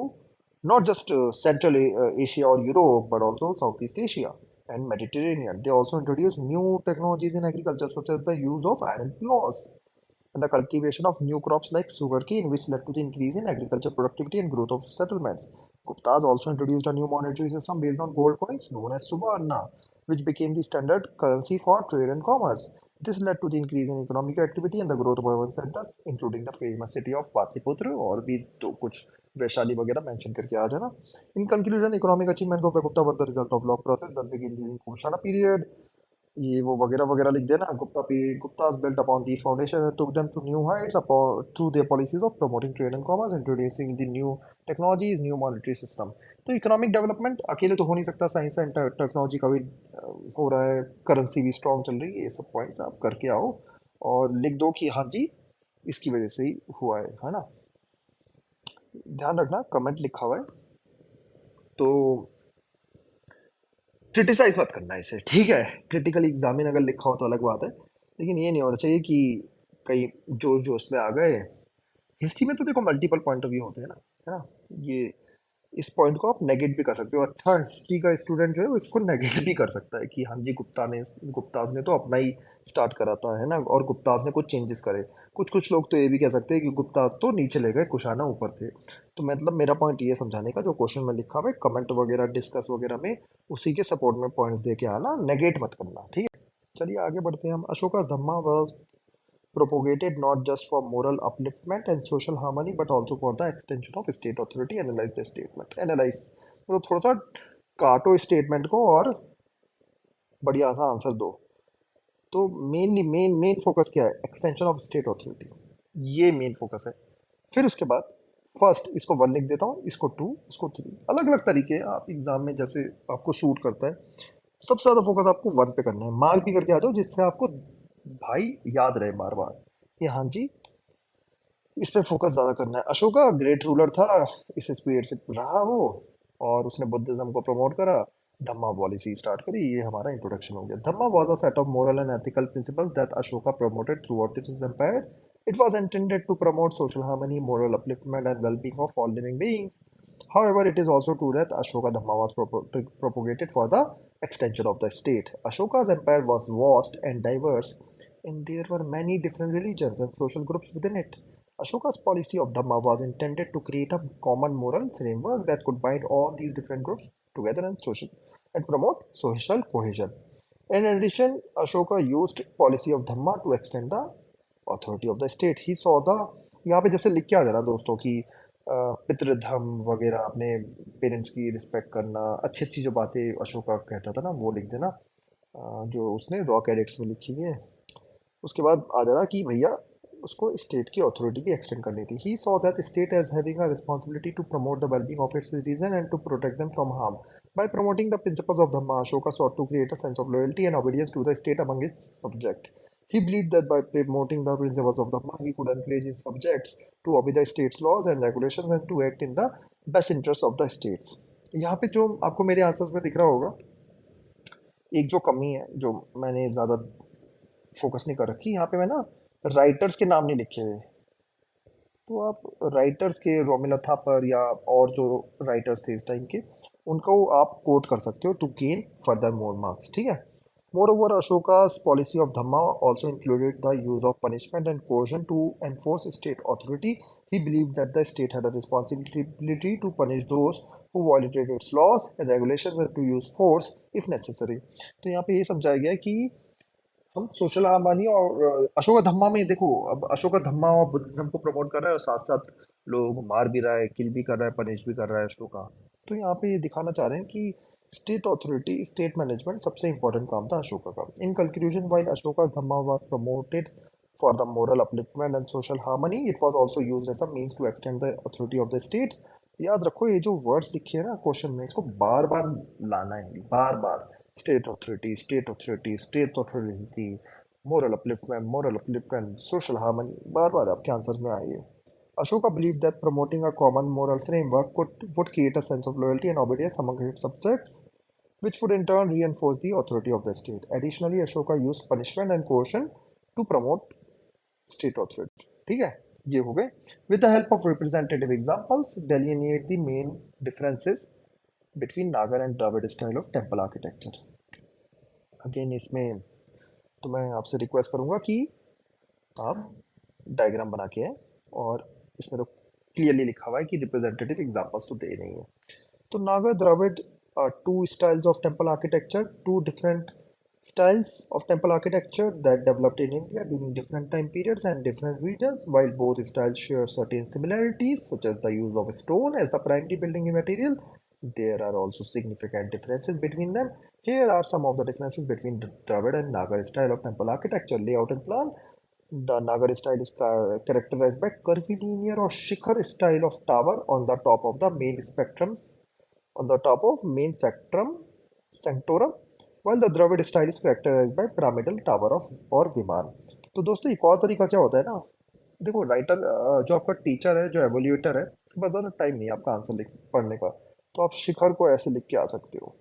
not just Central Asia or Europe, but also Southeast Asia and Mediterranean. They also introduced new technologies in agriculture, such as the use of iron plows and the cultivation of new crops like sugarcane, which led to the increase in agriculture productivity and growth of settlements. Guptas also introduced a new monetary system based on gold coins known as Suvarna, which became the standard currency for trade and commerce. This led to the increase in economic activity and the growth of urban centers, including the famous city of Patliputra, और भी तो कुछ वैशाली वगैरह मेंशन करके आ जाना। In conclusion, economic achievements of the Gupta were the result of long process that began during Kushana period, ये वो वगैरह वगैरह लिख देना। Guptas built upon these foundations and took them to new heights through their policies of promoting trade and commerce, introducing the new technologies, new monetary system। तो इकोनॉमिक डेवलपमेंट अकेले तो हो नहीं सकता, साइंस एंड टेक्नोलॉजी का भी हो रहा है, करेंसी भी स्ट्रॉन्ग चल रही है, ये सब पॉइंट्स आप करके आओ और लिख दो कि हाँ जी इसकी वजह से ही हुआ है ना। ध्यान रखना कमेंट लिखा हुआ है तो क्रिटिसाइज मत करना इसे, ठीक है। क्रिटिकल एग्जामिन अगर लिखा हो तो अलग बात है, लेकिन ये नहीं होना चाहिए कि कहीं जोश जोश में आ गए। हिस्ट्री में तो देखो मल्टीपल पॉइंट ऑफ व्यू होते हैं ना, है ना। ये इस पॉइंट को आप नेगेट भी कर सकते हो। अच्छा हिस्ट्री का स्टूडेंट जो है वो इसको नेगेट भी कर सकता है कि हाँ जी गुप्ताज ने तो अपना ही स्टार्ट करा था, है ना, और गुप्ताज ने कुछ चेंजेस करे। कुछ कुछ लोग तो ये भी कह सकते हैं कि गुप्ताज तो नीचे ले गए, कुशाना ऊपर थे। तो मतलब मेरा पॉइंट ये समझाने का, जो क्वेश्चन में लिखा हुआ है कमेंट वगैरह डिस्कस वगैरह में उसी के सपोर्ट में पॉइंट्स दे के आना, नेगेट मत करना, ठीक है। चलिए आगे बढ़ते हैं हम। अशोका's धम्मा was propagated not just for moral upliftment and social harmony but also for the extension of state authority। Analyze the statement। Analyze मतलब थोड़ा सा काटो स्टेटमेंट को और बढ़िया सा आंसर दो। तो मेनली मेन फोकस क्या है? एक्सटेंशन ऑफ स्टेट ऑथोरिटी, ये मेन फोकस है। फिर उसके बाद फर्स्ट इसको 1 लिख देता हूँ, इसको 2, इसको 3, अलग अलग तरीके आप एग्जाम में जैसे आपको सूट करता है। सबसे ज़्यादा फोकस आपको 1 पे करना है, मार्क भी करके आ जाओ जिससे आपको भाई याद रहे बार बार कि हाँ जी इस पे फोकस ज़्यादा करना है। अशोका ग्रेट रूलर था, इस पीरियड से रहा वो, और उसने बुद्धिज़्म को प्रमोट करा। Dhamma policy start करी, ये हमारा इंट्रोडक्शन हो गया. Dhamma was a set of moral and ethical principles that Ashoka promoted throughout his empire. It was intended to promote social harmony, moral upliftment, and well-being of all living beings. However, it is also true that Ashoka Dhamma was propagated for the extension of the state. Ashoka's empire was vast and diverse, and there were many different religions and social groups within it. Ashoka's policy of Dhamma was intended to create a common moral framework that could bind all these different groups together and promote social cohesion. In addition, Ashoka used policy of Dhamma to extend the authority of the state. He saw the यहाँ पे जैसे लिख के आ जाना दोस्तों कि पितृधम वगैरह अपने पेरेंट्स की रिस्पेक्ट करना अच्छी अच्छी जो बातें अशोका कहता था ना वो लिख देना जो उसने रॉक एडिक्ट्स में लिखी हुई है उसके बाद आ जाना कि भैया उसको स्टेट की अथॉरिटी भी एक्सटेंड करनी थी he saw that state as having a responsibility to promote the wellbeing of its citizen and to protect them from harm by promoting the principles of Dhamma, Ashoka sought to create a sense of loyalty and obedience to the state among its subjects. He believed that by promoting the principles of Dhamma, he could encourage his subjects to obey the state's laws and regulations and to act in the best interests of the states. यहाँ पे जो आपको मेरे आंसर्स में दिख रहा होगा एक जो कमी है जो मैंने ज़्यादा फोकस नहीं कर रखी यहाँ पे मैं ना राइटर्स के नाम नहीं लिखे हुए तो आप राइटर्स के रोमिला थापर या और जो राइटर्स थे इस टाइम के उनको आप कोट कर सकते हो to gain further more marks ठीक है moreover Ashoka's policy of Dhamma also included the use of punishment and coercion to enforce state authority. He believed that the state had a responsibility to punish those who violated its laws and regulations and to use force if necessary. तो यहाँ पे ये समझाया गया है कि हम सोशल हार्मनी और अशोका धम्मा में देखो अब अशोका धम्मा और बुद्धिज्म को प्रमोट कर रहा है और साथ साथ लोग मार भी रहा है किल भी कर रहा है पनिश भी कर रहा है अशोका तो यहाँ पे ये दिखाना चाह रहे हैं कि स्टेट अथॉरिटी स्टेट मैनेजमेंट सबसे इंपॉर्टेंट काम था अशोका का in conclusion while Ashoka dhamma was promoted for the moral upliftment and social harmony it was also used as a means to extend the authority of the state याद रखो ये जो वर्ड्स लिखे हैं ना क्वेश्चन में इसको बार बार लाना है बार बार state authority state authority moral upliftment, social harmony बार बार आपके आंसर में आई है Ashoka believed that promoting a common moral framework would create a sense of loyalty and obedience among its subjects, which would in turn reinforce the authority of the state. Additionally, Ashoka used punishment and coercion to promote state authority. ठीक है ये हो गए With the help of representative examples, delineate the main differences between Nagar and Dravid style of temple architecture. Again, इसमें तो मैं आपसे रिक्वेस्ट करूंगा कि आप डायग्राम बना के हैं और इसमें तो क्लियरली लिखा हुआ है कि रिप्रेजेंटेटिव एग्जांपल्स तो दे नहीं है तो Naga Dravida two styles of temple architecture two different styles of temple architecture that developed in India during different time periods and different regions. While both styles share certain similarities, such as the use of stone as the primary building material, there are also significant differences between them. Here are some of the differences between the Dravid and Nagar style of temple architecture, layout and plan. The Nagar style is characterized by curvilinear or shikhar style of tower on the top of the main spectrums, on the top of main sanctorum, while the Dravid style is characterized by pyramidal tower of और विमान तो दोस्तों एक और तरीका क्या होता है ना देखो राइटर जो आपका टीचर है जो एवोल्यूटर है उसके पास ज़्यादा टाइम नहीं है आपका आंसर लिख पढ़ने का तो आप शिखर को ऐसे लिख के आ सकते हो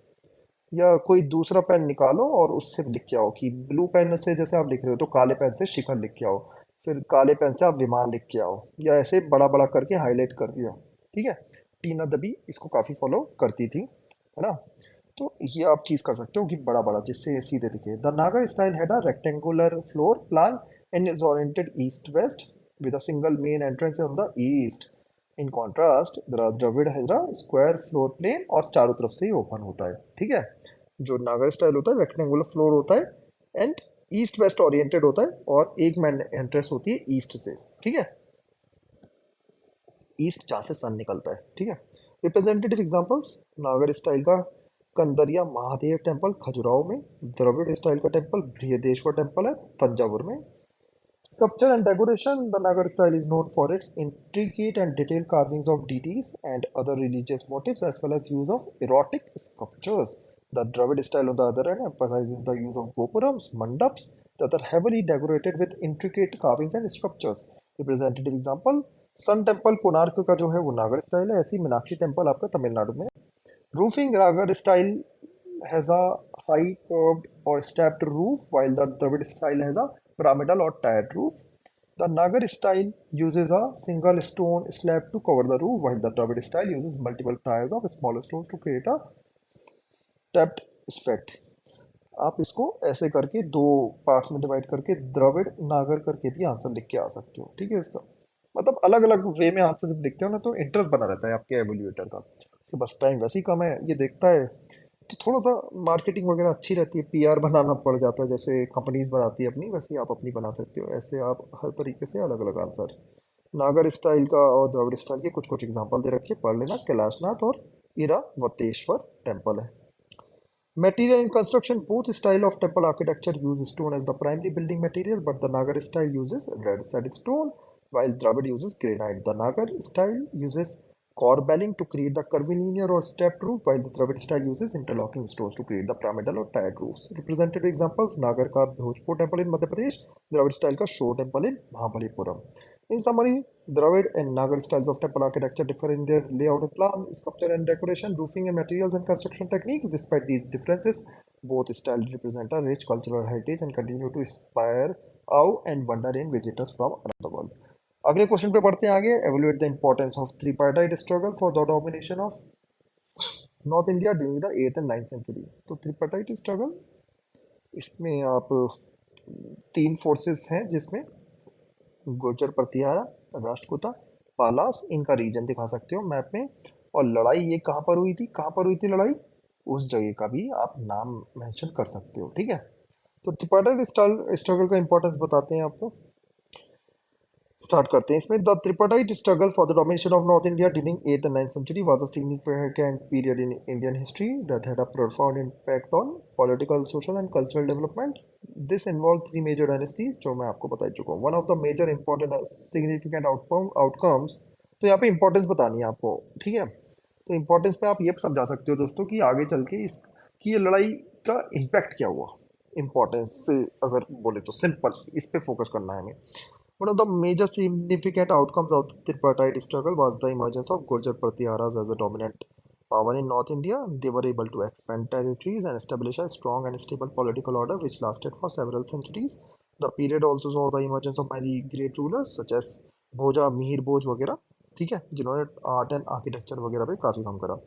या कोई दूसरा पेन निकालो और उससे लिख के आओ कि ब्लू पेन से जैसे आप लिख रहे हो तो काले पेन से शिखर लिख के आओ फिर काले पेन से आप विमान लिख के आओ या ऐसे बड़ा बड़ा करके हाईलाइट कर दिया ठीक है टीना दबी इसको काफ़ी फॉलो करती थी है ना तो ये आप चीज़ कर सकते हो कि बड़ा बड़ा जिससे ये सीधे दिखे the Naga style had a rectangular floor plan and is oriented east west with a single main entrance on the east in contrast Dravida has a square floor plan और चारों तरफ से ही ओपन होता है ठीक है जो नागर स्टाइल होता है रेक्टेंगुलर फ्लोर होता है एंड ईस्ट वेस्ट ओरिएंटेड होता है और एक मैन एंट्रेंस होती है ईस्ट से ठीक है ईस्ट जहाँ से सन निकलता है ठीक है रिप्रेजेंटेटिव एग्जांपल्स नागर स्टाइल का कंदरिया महादेव टेम्पल खजुराहो में द्रविड़ स्टाइल का टेम्पल बृहदेश्वर टेम्पल है तंजावुर में Sculpture and decoration, the Nagar style is known for its intricate and detailed carvings of deities and other religious motifs as well as use of erotic sculptures. The Dravid style, on the other hand, emphasizes the use of gopurams, mandaps that are heavily decorated with intricate carvings and sculptures. Representative example, Sun Temple Konark का जो है वो नागर स्टाइल है ऐसी मीनाक्षी टेम्पल आपका तमिलनाडु में रूफिंग नागर style has a high curved or stepped roof, while the Dravid style has a pyramidal or tiered roof. The Nagar style uses a single stone slab to cover the roof, while the Dravid style uses multiple tiers of smaller stones to create a stepped effect. आप इसको ऐसे करके दो पार्ट्स में डिवाइड करके द्रविड़ नागर करके भी आंसर लिख के आ सकते हो, ठीक है। इसका मतलब अलग अलग वे में आंसर जब लिखते हो ना तो इंटरेस्ट बना रहता है आपके एवोल्यूएटर का। तो बस टाइम वैसे ही कम है, ये देखता है तो थोड़ा सा मार्केटिंग वगैरह अच्छी रहती है, पीआर बनाना पड़ जाता है, जैसे कंपनीज बनाती है अपनी, वैसे ही आप अपनी बना सकते हो। ऐसे आप हर तरीके से अलग अलग आंसर नागर स्टाइल का और द्रविड़ स्टाइल के कुछ कुछ एग्जांपल दे रखे, पढ़ लेना। कैलाशनाथ और इरावतेश्वर टेम्पल है। Material in construction, both style of temple architecture use stone as the primary building material, but the Nagar style uses red sandstone, while Dravid uses granite. The Nagar style uses corbelling to create the curvilinear or stepped roof, while the Dravid style uses interlocking stones to create the pyramidal or tiered roofs. Representative examples: Nagar का Bhojpur temple in Madhya Pradesh, Dravid style का Shore temple in Mahabalipuram. In summary, Dravid and Nagar styles of temple architecture differ in their layout and plan, sculpture and decoration, roofing and materials and construction techniques. Despite these differences, both styles represent a rich cultural heritage and continue to inspire awe and wonder in visitors from around the world. अगले क्वेश्चन पे बढ़ते हैं आगे। Evaluate the importance of tripartite struggle for the domination of north India during the 8th and 9th century. तो ट्रिपार्टाइट स्ट्रगल, इसमें आप तीन फोर्सेस हैं जिसमें गुर्जर प्रतिहारा, राष्ट्रकूटा, पालास, इनका रीजन दिखा सकते हो मैप में। और लड़ाई ये कहाँ पर हुई थी, कहाँ पर हुई थी लड़ाई, उस जगह का भी आप नाम मेंशन कर सकते हो, ठीक है। तो त्रिपाठी स्ट्रगल का इंपॉर्टेंस बताते हैं आपको, स्टार्ट करते हैं इसमें। The tripartite struggle for the domination of north India during 8th and 9th century was a significant period in Indian history that had a profound impact on political, social and cultural development. This involved three major dynasties जो मैं आपको बता चुका हूँ। One of the major important significant outcomes, तो यहाँ पे इंपॉर्टेंस बतानी है आपको, ठीक है। तो इंपॉर्टेंस पे आप ये समझा सकते हो दोस्तों कि आगे चल के इस कि ये लड़ाई का इम्पैक्ट क्या हुआ। इंपॉर्टेंस से अगर बोले तो सिंपल इस पे फोकस करना है हमें। One of the major significant outcomes of the tripartite struggle was the emergence of Gurjar Pratiharas as a dominant power in North India. They were able to expand territories and establish a strong and stable political order which lasted for several centuries. The period also saw the emergence of many great rulers such as भोजा, मिहिर भोज वगैरह, ठीक है, जिन्होंने आर्ट एंड आर्किटेक्चर वगैरह पे काफ़ी काम करा।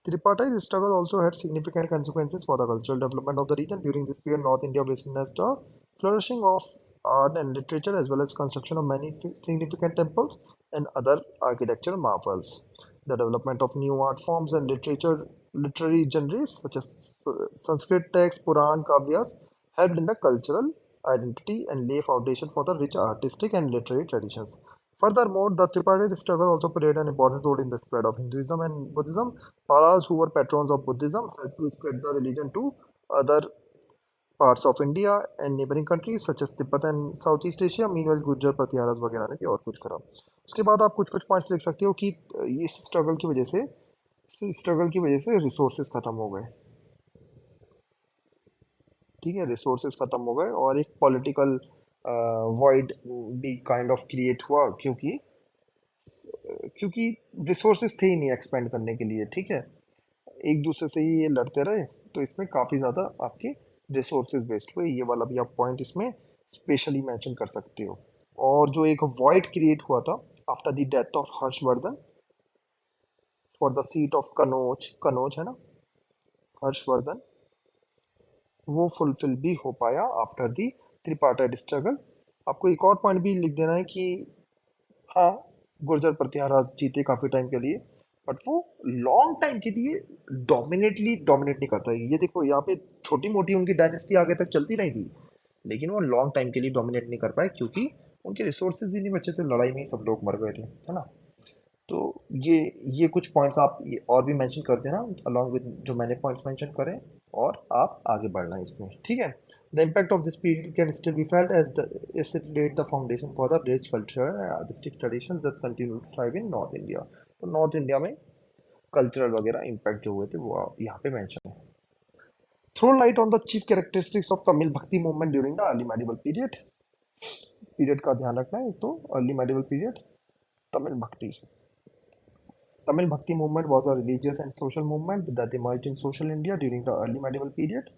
Tripartite struggle also had significant consequences for the cultural development of the region. During this period, North India witnessed a flourishing of art and literature as well as construction of many significant temples and other architectural marvels. The development of new art forms and literary genres such as Sanskrit texts, Puran, Kavyas helped in the cultural identity and lay foundation for the rich artistic and literary traditions. Furthermore, the tripartite struggle also played an important role in the spread of Hinduism and Buddhism. Palas, who were patrons of Buddhism, helped to spread the religion to other parts of India and neighboring countries such as Tibet and Southeast Asia. Meanwhile, Gurjar प्रतिहारस वगैरह ने भी और कुछ करा। उसके बाद आप कुछ कुछ पॉइंट्स लिख सकते हो कि इस स्ट्रगल की वजह से रिसोर्सेज खत्म हो गए, ठीक है, रिसोर्सेज खत्म हो गए और एक पॉलिटिकल वॉइड भी काइंड ऑफ क्रिएट हुआ, क्योंकि क्योंकि रिसोर्सेज थे ही नहीं एक्सपेंड करने के लिए, ठीक है। एक दूसरे से ही ये लड़ते रहे तो इसमें काफ़ी ज़्यादा आपके रिसोर्सेज वेस्ट हुए। ये वाला भी आप पॉइंट इसमें स्पेशली मेंशन कर सकते हो। और जो एक वॉइड क्रिएट हुआ था after the death of Harshvardhan for the seat of Kannauj, Kannauj है ना, हर्षवर्धन, वो फुलफिल भी हो पाया आफ्टर दी त्रिपार्टाइट स्ट्रगल। आपको एक और पॉइंट भी लिख देना है कि हाँ, गुर्जर प्रतिहारा जीते काफ़ी टाइम के लिए, बट वो लॉन्ग टाइम के लिए डोमिनेट नहीं करता है। ये देखो यहाँ पे छोटी मोटी उनकी डायनेस्टी आगे तक चलती रही थी, लेकिन वो लॉन्ग टाइम के लिए डोमिनेट नहीं कर पाए क्योंकि उनके रिसोर्सेज ही नहीं बचे थे, लड़ाई में ही सब लोग मर गए थे, है ना। तो ये ये कुछ पॉइंट्स आप ये और भी मेंशन कर देना अलॉन्ग विद जो मैंने पॉइंट्स मेंशन करे, और आप आगे बढ़ना इसमें, ठीक है। The impact of this period can still be felt as it led the foundation for the rich culture and artistic traditions that continue to thrive in north India. तो नॉर्थ इंडिया में कल्चरल वगैरह इम्पैक्ट जो हुए थे वो यहाँ पे मेंशन है। Throw light on the chief characteristics of Tamil bhakti movement during the early medieval period. Period का ध्यान रखना है, एक तो अर्ली मेडिवल पीरियड, तमिल भक्ति। Tamil Bhakti movement was a religious and social movement that emerged in social India during the early medieval period.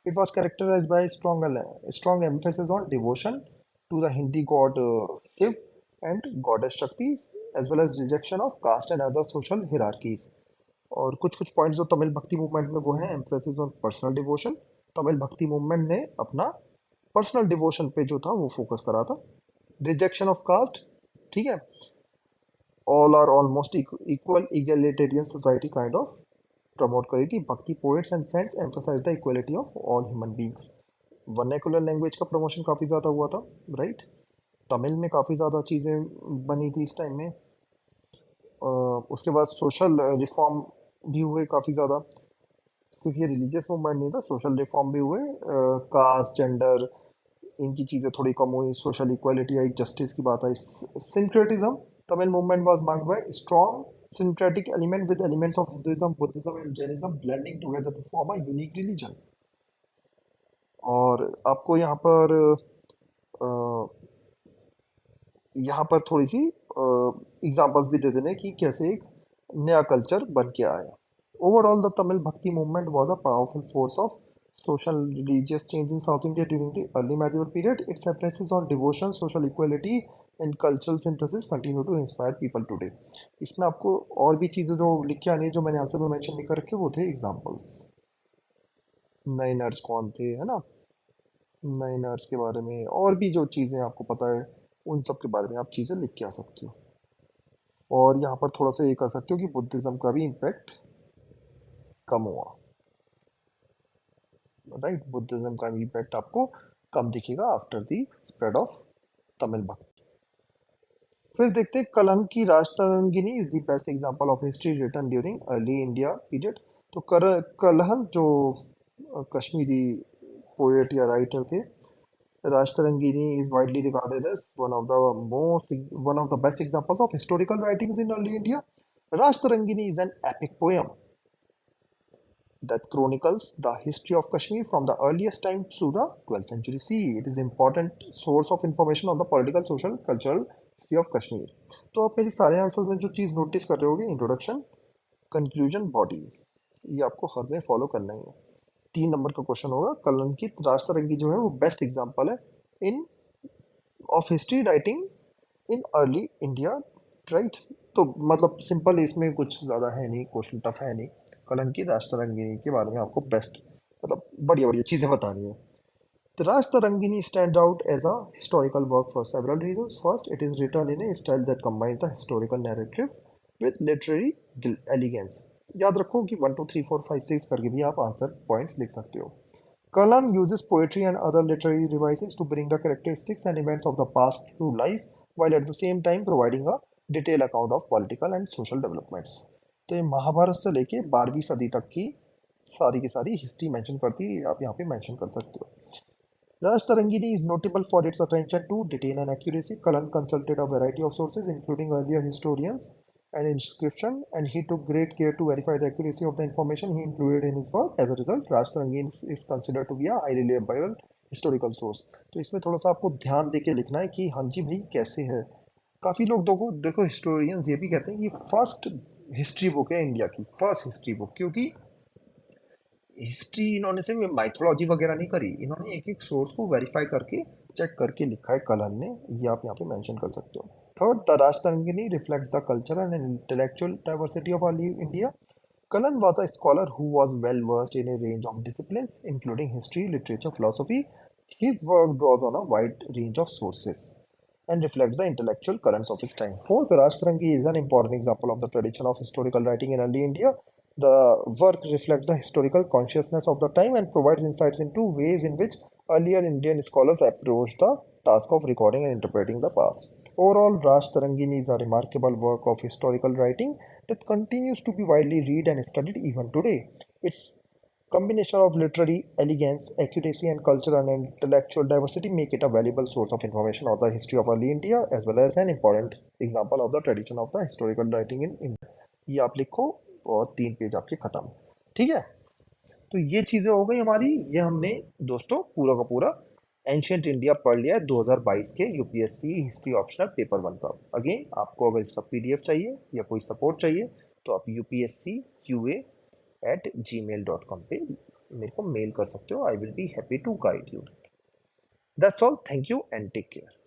It was characterized by strong emphasis on devotion to the Hindi god Shiv and goddess Shakti, as well as rejection of caste and other social hierarchies. और कुछ कुछ पॉइंट्स जो तमिल भक्ति मूवमेंट में वो है emphasis on personal devotion. Tamil bhakti movement ने अपना पर्सनल डिवोशन पे जो था वो फोकस करा था. रिजेक्शन ऑफ कास्ट, ठीक है, all are almost equal egalitarian society kind of promote करी थी. Bhakti poets and saints emphasise the equality of all human beings. Vernacular language का प्रमोशन काफ़ी ज़्यादा हुआ था, राइट. तमिल में काफ़ी ज़्यादा चीज़ें बनी थी इस टाइम में. उसके बाद सोशल रिफॉर्म भी हुए काफ़ी ज़्यादा. सिर्फ ये रिलीजियस मूवमेंट नहीं था, सोशल रिफॉर्म भी हुए. कास्ट, जेंडर, इनकी चीज़ें थोड़ी कम हुई. सोशल इक्वालिटी आई, जस्टिस की बात आई. Syncretism, Tamil movement was marked by strong syncretic element with elements of Hinduism, Buddhism and Jainism blending together to form a unique religion. और आपको यहाँ पर थोड़ी सी एग्जांपल्स भी दे देने कि कैसे एक नया कल्चर बन के आया. Overall the Tamil bhakti movement was a powerful force of social religious change in South India during the early medieval period. Its emphasis on devotion, social equality and cultural synthesis continue to inspire people today. इसमें आपको और भी चीज़ें जो लिख के आनी है, जो मैंने आंसर में मेंशन नहीं कर रखे, वो थे एग्जांपल्स. नए नर्स कौन थे, है ना. नए नर्स के बारे में और भी जो चीज़ें आपको पता है, उन सब के बारे में आप चीज़ें लिख के आ सकते हो. और यहाँ पर थोड़ा सा ये कर सकते हो कि बुद्धिज़्म का भी इम्पैक्ट कम हुआ, राइट. बुद्धिज़्म का भी इम्पैक्ट आपको कम दिखेगा after the spread of Tamil bhakti. फिर देखते हैं कलहन की Rajatarangini is the best example of history written during early India period. तो कलहन जो कश्मीरी पोएट या राइटर थे, Rajatarangini is widely regarded as one of the best examples of historical writings in early India. Rajtarangini is an epic poem that chronicles the history of Kashmir from the earliest times to the 12th century CE. It is an important source of information on the political, social, cultural history of Kashmir. तो आप मेरे सारे आंसर्स में जो चीज़ नोटिस कर रहे होगे, इंट्रोडक्शन, कंक्लूजन, बॉडी, ये आपको हर में फॉलो करना ही है. 3 नंबर का क्वेश्चन होगा. कलंकित राजतरंगी जो है वो बेस्ट एग्जाम्पल है in of history writing in early India, right. तो मतलब सिंपल, इसमें कुछ ज़्यादा है नहीं, क्वेश्चन टफ है नहीं. कलंकी राजतरंगिनी के बारे में आपको बेस्ट मतलब बढ़िया बढ़िया चीज़ें बतानी है. The Rashtarangini stand out as a historical work for several reasons. First, it is written in a style that combines the historical narrative with literary elegance. याद रखो कि 1 2 3 4 5 6 करके भी आप आंसर पॉइंट्स लिख सकते हो. Kalam uses poetry and other literary devices to bring the characteristics and events of the past to life, while at the same time providing a detailed account of political and social developments. तो ये महाभारत से लेके 12वीं सदी तक की सारी हिस्ट्री मेंशन करती है, आप यहाँ पे मेंशन कर सकते हो. Raj Tarangini is notable for its attention to detail and accuracy. Kalan consulted a variety of sources, including earlier historians and inscription, and he took great care to verify the accuracy of the information he included in his work. As a result, Raj Tarangini is considered to be a highly reliable historical source. तो इसमें थोड़ा सा आपको ध्यान देके लिखना है कि हाँ जी भाई कैसे है. काफ़ी लोग देखो हिस्टोरियंस ये भी कहते हैं कि फर्स्ट हिस्ट्री बुक है इंडिया की, फर्स्ट हिस्ट्री बुक, क्योंकि हिस्ट्री इन्होंने सिर्फ माइथोलॉजी वगैरह नहीं करी, इन्होंने एक एक सोर्स को वेरीफाई करके चेक करके लिखा है कलन ने. ये आप यहाँ पे मेंशन कर सकते हो. Third, the Rajatarangini reflects the cultural and intellectual diversity of early India. Kalan was a scholar who was well versed in a range of disciplines, including history, literature, philosophy. His work draws on a wide range of sources and reflects the intellectual currents of his time. Fourth, Rashtarangi is an important example of the tradition of historical writing in early India. The work reflects the historical consciousness of the time and provides insights into ways in which earlier Indian scholars approached the task of recording and interpreting the past. Overall, Rashtarangini is a remarkable work of historical writing that continues to be widely read and studied even today. Its combination of literary elegance, accuracy, and cultural and intellectual diversity make it a valuable source of information on the history of early India as well as an important example of the tradition of the historical writing in India. ये आप लिखो और 3 पेज आपके खत्म. ठीक है. तो ये चीज़ें हो गई हमारी. ये हमने दोस्तों पूरा का पूरा एंशियंट इंडिया पढ़ लिया है 2022 के यूपीएससी हिस्ट्री ऑप्शनल पेपर 1 का. अगेन आपको अगर इसका पीडीएफ चाहिए या कोई सपोर्ट चाहिए तो आप upscqa@gmail.com पे मेरे को मेल कर सकते हो. I will be happy to guide you. That's all. Thank you and take care.